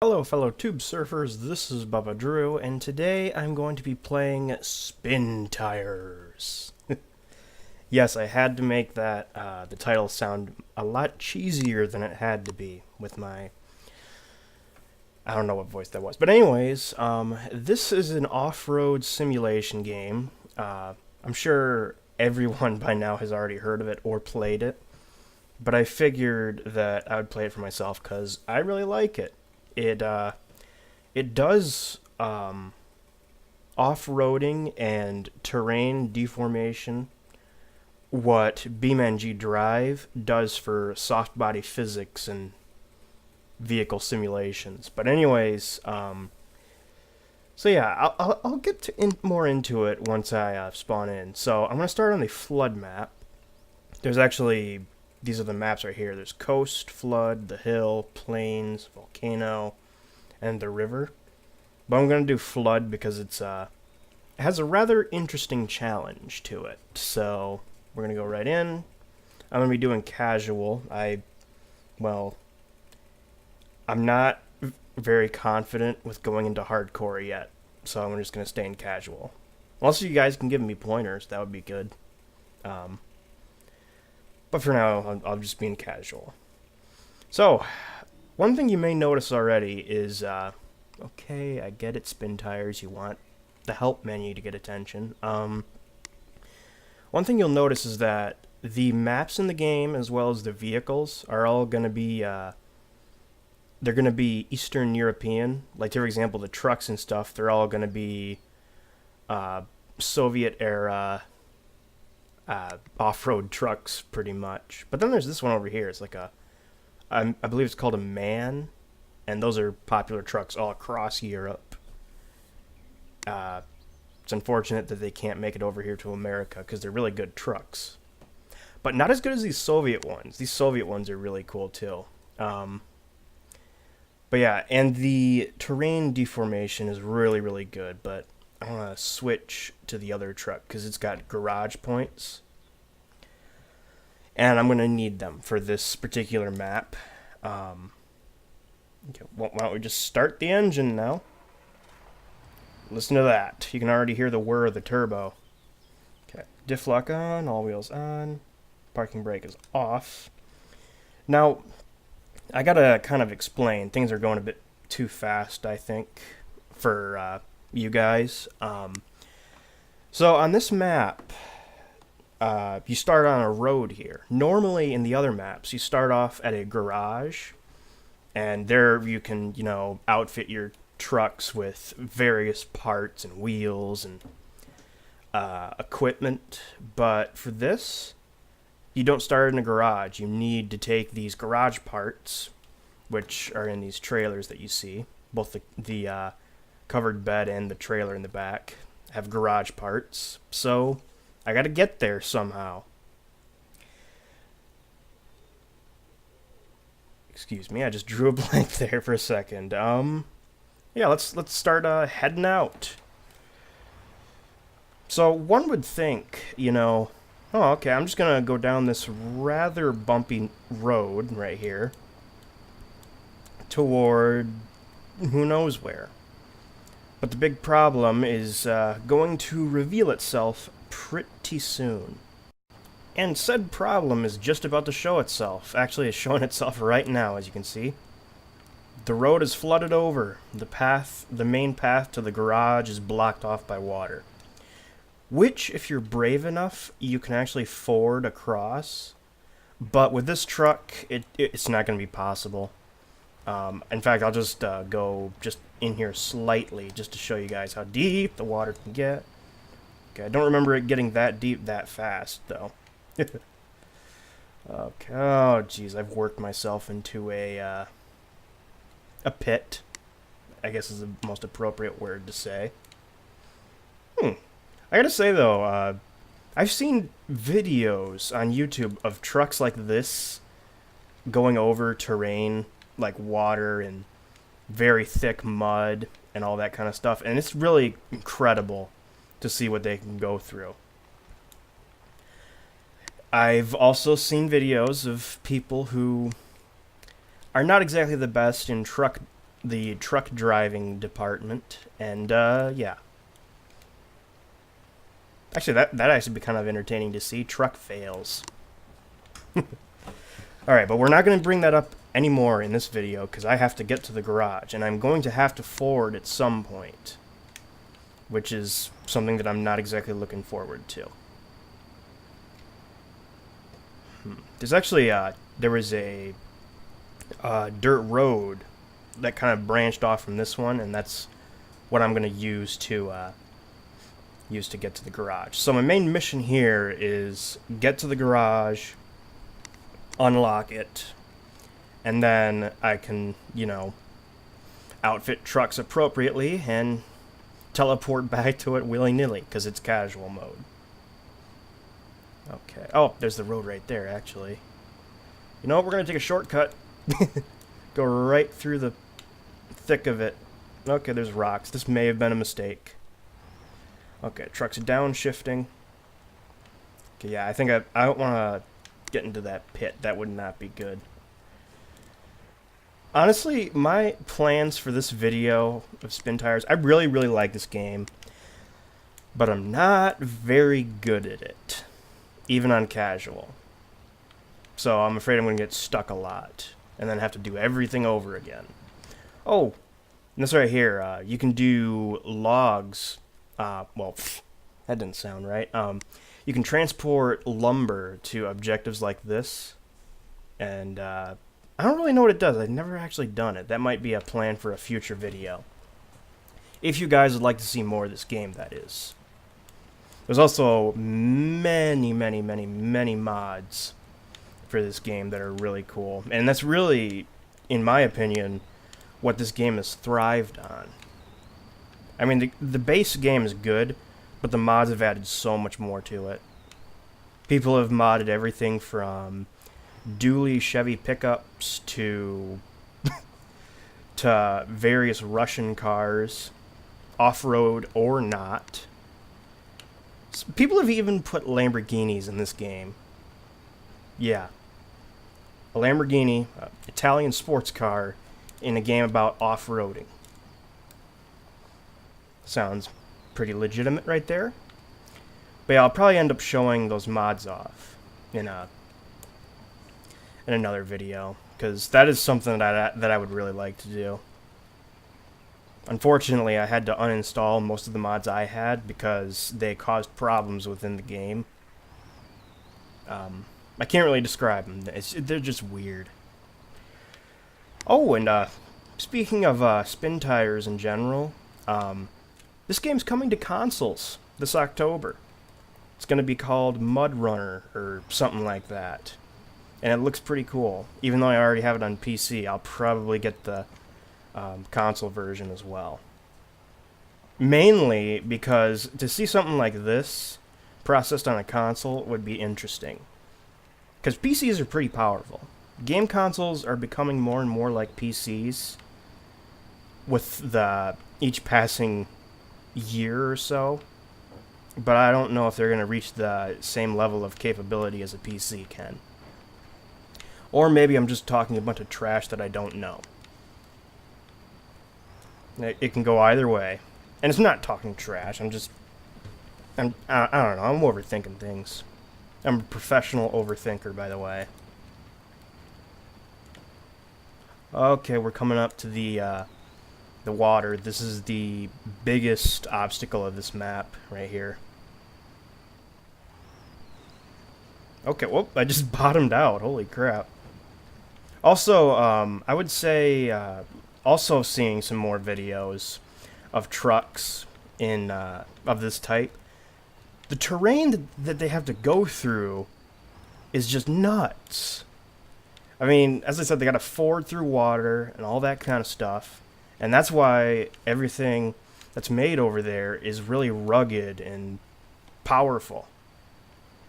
Hello fellow tube surfers, this is Bubba Drew, and today I'm going to be playing Spintires. Yes, I had to make that, the title sound a lot cheesier than it had to be with my... I don't know what voice that was. But anyways, this is an off-road simulation game. I'm sure everyone by now has already heard of it or played it, but I figured that I would play it for myself because I really like it. It does off-roading and terrain deformation what BeamNG Drive does for soft body physics and vehicle simulations. But anyways, so yeah, I'll get more into it once I spawn in. So I'm gonna start on the flood map. There's actually these are the maps right here. There's coast, flood, the hill, plains, volcano, and the river. But I'm going to do flood because it has a rather interesting challenge to it. So we're going to go right in. I'm going to be doing casual. I'm not very confident with going into hardcore yet. So I'm just going to stay in casual. Unless you guys can give me pointers, that would be good. But for now, I'll just be in casual. So, one thing you may notice already is, okay, I get it, Spintires, you want the help menu to get attention. One thing you'll notice is that the maps in the game, as well as the vehicles, are all going to be, they're going to be Eastern European. Like, for example, the trucks and stuff, they're all going to be Soviet-era off-road trucks, pretty much. But then there's this one over here. It's like I believe it's called a MAN, and those are popular trucks all across Europe. It's unfortunate that they can't make it over here to America because they're really good trucks, but not as good as these Soviet ones. These Soviet ones are really cool too. But yeah, and the terrain deformation is really, really good. But I want to switch to the other truck because it's got garage points. And I'm going to need them for this particular map. Okay, why don't we just start the engine now? Listen to that. You can already hear the whir of the turbo. Okay, diff lock on, all wheels on. Parking brake is off. Now, I got to kind of explain. Things are going a bit too fast, I think, for... you guys. So on this map, you start on a road here. Normally in the other maps, you start off at a garage, and there you can, outfit your trucks with various parts and wheels and equipment. But for this, you don't start in a garage. You need to take these garage parts, which are in these trailers that you see, both the covered bed and the trailer in the back have garage parts, so I gotta get there somehow. Excuse me, I just drew a blank there for a second. Yeah, let's start heading out. So one would think, oh, okay, I'm just gonna go down this rather bumpy road right here toward who knows where. But the big problem is going to reveal itself pretty soon. And said problem is just about to show itself. Actually, it's showing itself right now, as you can see. The road is flooded over. The main path to the garage is blocked off by water. Which, if you're brave enough, you can actually ford across. But with this truck, it's not going to be possible. In fact, I'll just go just in here slightly just to show you guys how deep the water can get. Okay, I don't remember it getting that deep that fast, though. Okay, oh, jeez, I've worked myself into a pit, I guess is the most appropriate word to say. I gotta say, though, I've seen videos on YouTube of trucks like this going over terrain like water and very thick mud and all that kind of stuff, and it's really incredible to see what they can go through. I've also seen videos of people who are not exactly the best in truck the truck driving department, and yeah. Actually, that actually be kind of entertaining to see. Truck fails. Alright, but we're not going to bring that up anymore in this video, because I have to get to the garage, and I'm going to have to Ford at some point, which is something that I'm not exactly looking forward to. There's actually, there was a dirt road that kind of branched off from this one, and that's what I'm going to use to get to the garage. So my main mission here is get to the garage, unlock it, and then I can, you know, outfit trucks appropriately and teleport back to it willy-nilly, because it's casual mode. Okay. Oh, there's the road right there, actually. You know what? We're going to take a shortcut. Go right through the thick of it. Okay, there's rocks. This may have been a mistake. Okay, truck's downshifting. Okay, yeah, I think I don't want to get into that pit. That would not be good. Honestly, my plans for this video of Spintires, I really, really like this game, but I'm not very good at it, even on casual. So I'm afraid I'm going to get stuck a lot, and then have to do everything over again. Oh, and this right here, you can do logs. Well, that didn't sound right. You can transport lumber to objectives like this, and I don't really know what it does. I've never actually done it. That might be a plan for a future video. If you guys would like to see more of this game, that is. There's also many, many, many, many mods for this game that are really cool. And that's really, in my opinion, what this game has thrived on. I mean, the base game is good, but the mods have added so much more to it. People have modded everything from dually Chevy pickups to various Russian cars, off-road or not. People have even put Lamborghinis in this game. Yeah. A Lamborghini, Italian sports car, in a game about off-roading. Sounds pretty legitimate right there. But yeah, I'll probably end up showing those mods off in another video, because that is something that I would really like to do. Unfortunately, I had to uninstall most of the mods I had because they caused problems within the game. I can't really describe them. They're just weird. Oh, and speaking of Spintires in general, this game's coming to consoles this October. It's going to be called Muddin or something like that. And it looks pretty cool. Even though I already have it on PC, I'll probably get the console version as well. Mainly because to see something like this processed on a console would be interesting. Because PCs are pretty powerful. Game consoles are becoming more and more like PCs with each passing year or so. But I don't know if they're going to reach the same level of capability as a PC can. Or maybe I'm just talking a bunch of trash that I don't know. It can go either way. And it's not talking trash, I don't know, I'm overthinking things. I'm a professional overthinker, by the way. Okay, we're coming up to the water. This is the biggest obstacle of this map right here. Okay, whoop, I just bottomed out. Holy crap. Also, I would say, also seeing some more videos of trucks of this type. The terrain that they have to go through is just nuts. I mean, as I said, they got to ford through water and all that kind of stuff. And that's why everything that's made over there is really rugged and powerful.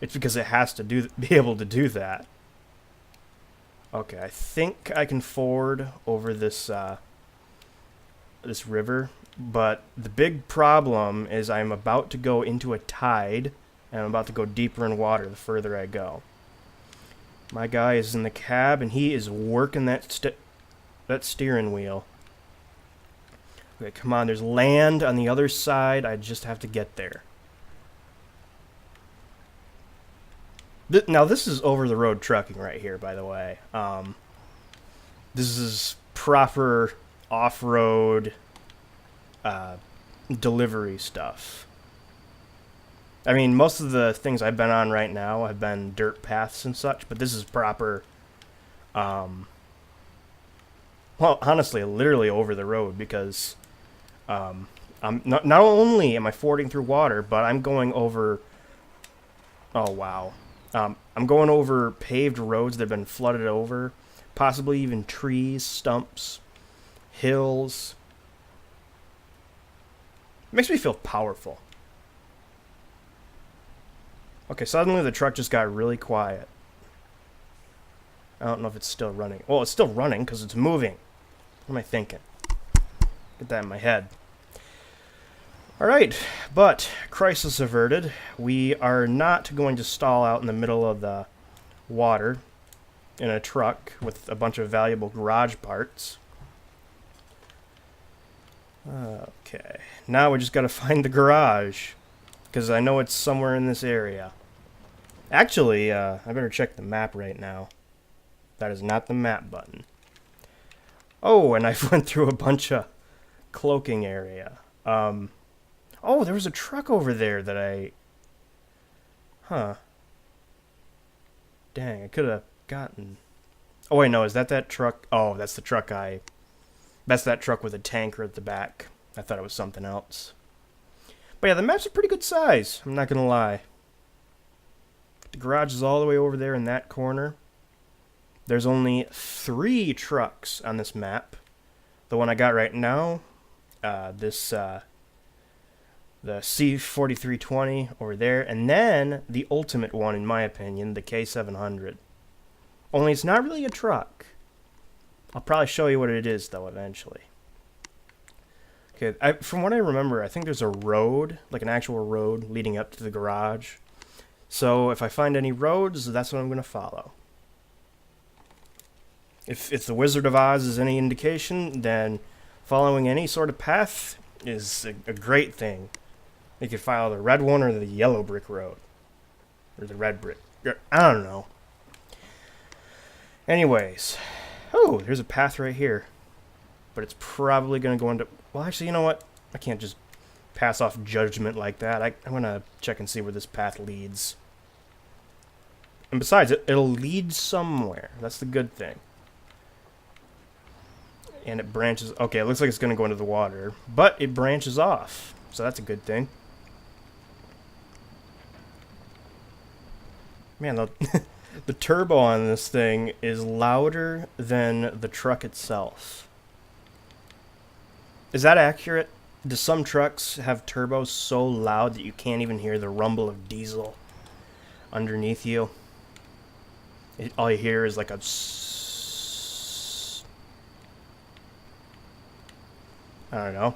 It's because it has to be able to do that. Okay, I think I can ford over this this river, but the big problem is I'm about to go into a tide, and I'm about to go deeper in water the further I go. My guy is in the cab, and he is working that steering wheel. Okay, come on, there's land on the other side. I just have to get there. Now, this is over-the-road trucking right here, by the way. This is proper off-road delivery stuff. I mean, most of the things I've been on right now have been dirt paths and such, but this is proper, well, honestly, literally over the road, because I'm not only am I fording through water, but I'm going over, oh wow, I'm going over paved roads that have been flooded over, possibly even trees, stumps, hills. It makes me feel powerful. Okay, suddenly the truck just got really quiet. I don't know if it's still running. Well, it's still running because it's moving. What am I thinking? Get that in my head. Alright, but crisis averted. We are not going to stall out in the middle of the water in a truck with a bunch of valuable garage parts. Okay, now we just gotta find the garage, because I know it's somewhere in this area. Actually, I better check the map right now. That is not the map button. Oh, and I went through a bunch of cloaking area. Oh, there was a truck over there that I... Huh. Dang, I could have gotten... Oh, wait, no, is that truck? Oh, that's the truck I... That's that truck with a tanker at the back. I thought it was something else. But yeah, the map's a pretty good size, I'm not gonna lie. The garage is all the way over there in that corner. There's only 3 trucks on this map. The one I got right now, the C4320 over there, and then the ultimate one, in my opinion, the K700. Only it's not really a truck. I'll probably show you what it is, though, eventually. Okay, from what I remember, I think there's a road, like an actual road, leading up to the garage. So if I find any roads, that's what I'm going to follow. If the Wizard of Oz is any indication, then following any sort of path is a great thing. You could follow the red one or the yellow brick road. Or the red brick. I don't know. Anyways. Oh, there's a path right here. But it's probably going to go into... Well, actually, you know what? I can't just pass off judgment like that. I'm going to check and see where this path leads. And besides, it'll lead somewhere. That's the good thing. And it branches... Okay, it looks like it's going to go into the water. But it branches off. So that's a good thing. Man, the turbo on this thing is louder than the truck itself. Is that accurate? Do some trucks have turbos so loud that you can't even hear the rumble of diesel underneath you? All you hear is like a... I don't know.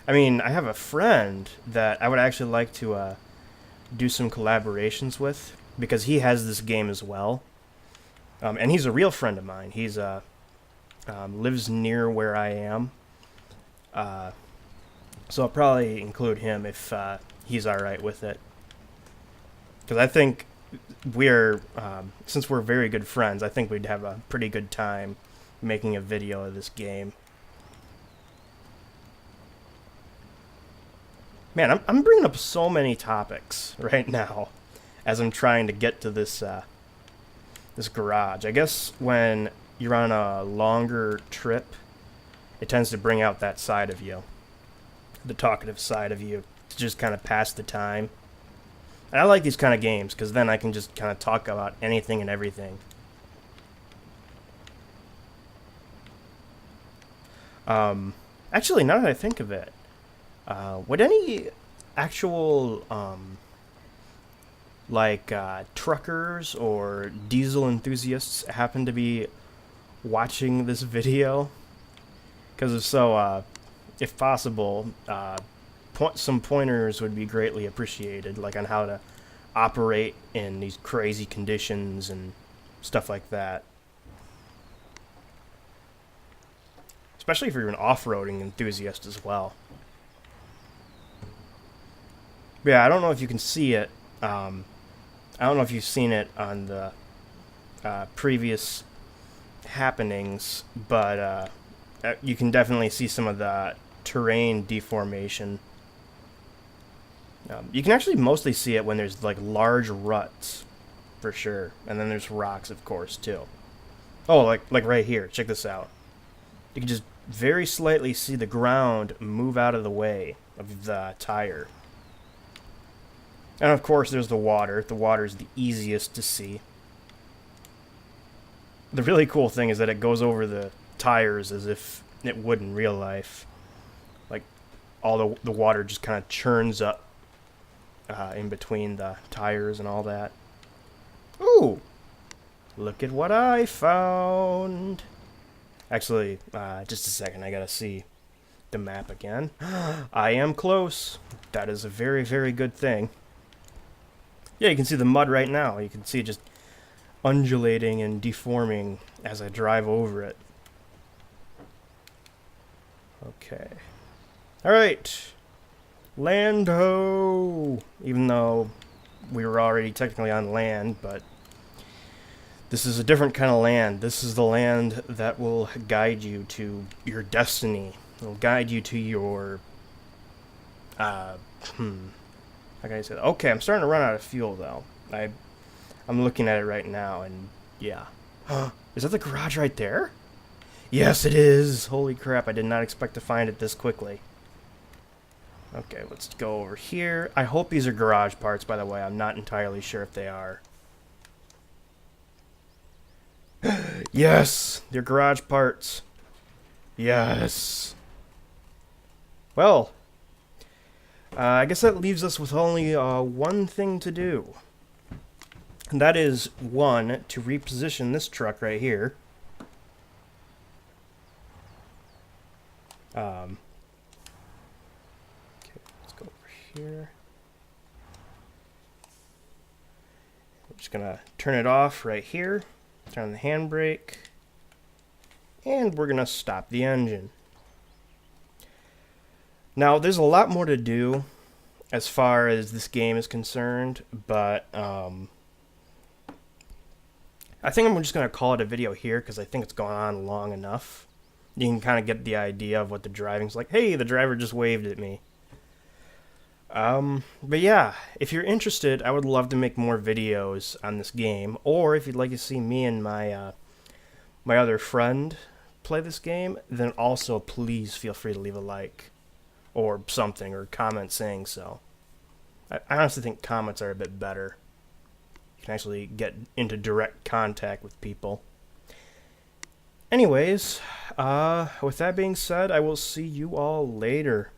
I mean, I have a friend that I would actually like to do some collaborations with, because he has this game as well. And he's a real friend of mine. He's lives near where I am. So I'll probably include him if he's alright with it. Because I think since we're very good friends, I think we'd have a pretty good time making a video of this game. Man, I'm bringing up so many topics right now as I'm trying to get to this this garage. I guess when you're on a longer trip, it tends to bring out that side of you, the talkative side of you, to just kind of pass the time. And I like these kind of games because then I can just kind of talk about anything and everything. Actually, now that I think of it, would any actual truckers or diesel enthusiasts happen to be watching this video? Because if so, if possible, some pointers would be greatly appreciated, like on how to operate in these crazy conditions and stuff like that. especially if you're an off-roading enthusiast as well. But yeah, I don't know if you can see it. I don't know if you've seen it on the previous happenings, but you can definitely see some of the terrain deformation. You can actually mostly see it when there's like large ruts, for sure, and then there's rocks, of course, too. Oh, like right here. Check this out. You can just very slightly see the ground move out of the way of the tire. And of course, there's the water. The water is the easiest to see. The really cool thing is that it goes over the tires as if it would in real life. Like, all the water just kind of churns up in between the tires and all that. Ooh! Look at what I found! Actually, just a second, I gotta see the map again. I am close. That is a very, very good thing. Yeah, you can see the mud right now. You can see it just undulating and deforming as I drive over it. Okay. Alright. Land ho! Even though we were already technically on land, but this is a different kind of land. This is the land that will guide you to your destiny. It will guide you to your... How can I say that? Okay, I'm starting to run out of fuel, though. I'm looking at it right now, and yeah. Is that the garage right there? Yes, it is! Holy crap, I did not expect to find it this quickly. Okay, let's go over here. I hope these are garage parts, by the way. I'm not entirely sure if they are. Yes! They're garage parts. Yes! Well, I guess that leaves us with only one thing to do. And that is, one, to reposition this truck right here. Okay, let's go over here. We're just gonna turn it off right here. Turn on the handbrake. And we're gonna stop the engine. Now, there's a lot more to do as far as this game is concerned, but I think I'm just going to call it a video here because I think it's gone on long enough. You can kind of get the idea of what the driving's like. Hey, the driver just waved at me. But yeah, if you're interested, I would love to make more videos on this game, or if you'd like to see me and my my other friend play this game, then also please feel free to leave a like or something, or comment saying so. I honestly think comments are a bit better. You can actually get into direct contact with people. Anyways, with that being said, I will see you all later.